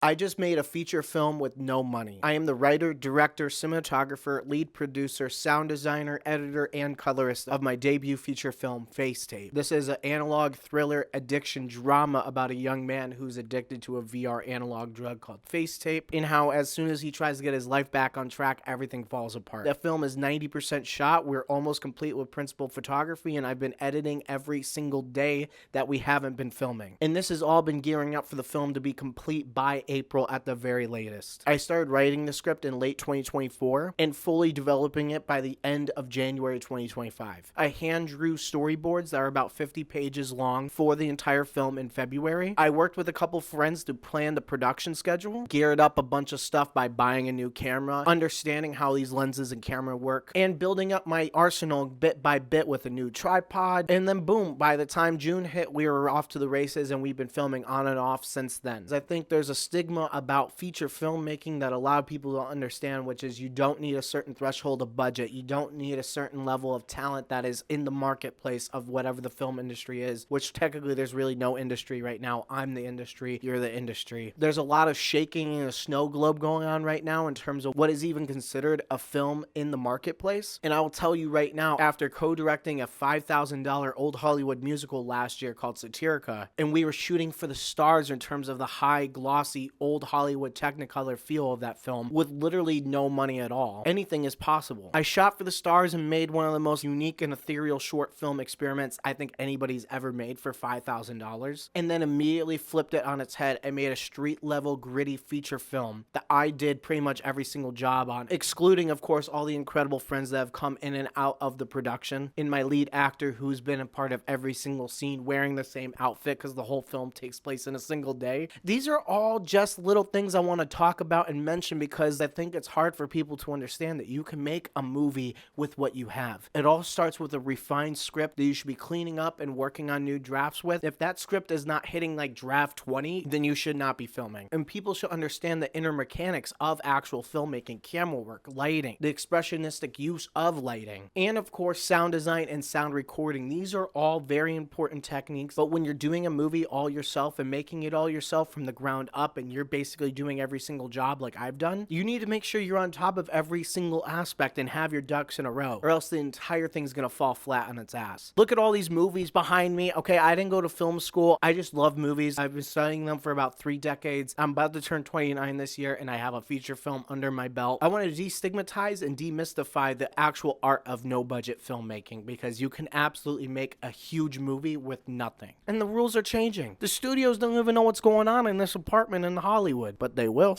I just made a feature film with no money. I am the writer, director, cinematographer, lead producer, sound designer, editor, and colorist of my debut feature film, FACETAPE. This is an analog thriller addiction drama about a young man who's addicted to a VR analog drug called FACETAPE, and how as soon as he tries to get his life back on track, everything falls apart. The film is 90% shot. We're almost complete with principal photography, and I've been editing every single day that we haven't been filming. And this has all been gearing up for the film to be complete by April at the very latest. I started writing the script in late 2024 and fully developing it by the end of January 2025. I hand drew storyboards that are about 50 pages long for the entire film in February. I worked with a couple friends to plan the production schedule, geared up a bunch of stuff by buying a new camera, understanding how these lenses and camera work, and building up my arsenal bit by bit with a new tripod. And then boom, by the time June hit, we were off to the races, and we've been filming on and off since then. I think there's a stigma about feature filmmaking that a lot of people don't understand, which is you don't need a certain threshold of budget. You don't need a certain level of talent that is in the marketplace of whatever the film industry is, which technically there's really no industry right now. I'm the industry, you're the industry. There's a lot of shaking in a snow globe going on right now in terms of what is even considered a film in the marketplace. And I will tell you right now, after co-directing a $5,000 old Hollywood musical last year called Satirica, and we were shooting for the stars in terms of the high glossy old Hollywood Technicolor feel of that film with literally no money at all. Anything is possible. I shot for the stars and made one of the most unique and ethereal short film experiments I think anybody's ever made for $5,000, and then immediately flipped it on its head and made a street level gritty feature film that I did pretty much every single job on, excluding of course all the incredible friends that have come in and out of the production, and my lead actor who's been a part of every single scene wearing the same outfit because the whole film takes place in a single day. These are all just little things I want to talk about and mention because I think it's hard for people to understand that you can make a movie with what you have. It all starts with a refined script that you should be cleaning up and working on new drafts with. If that script is not hitting like draft 20, then you should not be filming. And people should understand the inner mechanics of actual filmmaking, camera work, lighting, the expressionistic use of lighting, and of course sound design and sound recording. These are all very important techniques, but when you're doing a movie all yourself and making it all yourself from the ground up, and you're basically doing every single job like I've done, you need to make sure you're on top of every single aspect and have your ducks in a row, or else the entire thing's gonna fall flat on its ass. Look at all these movies behind me. Okay, I didn't go to film school. I just love movies. I've been studying them for about 3 decades. I'm about to turn 29 this year, and I have a feature film under my belt. I want to destigmatize and demystify the actual art of no-budget filmmaking, because you can absolutely make a huge movie with nothing. And the rules are changing. The studios don't even know what's going on in this apartment in Hollywood, but they will.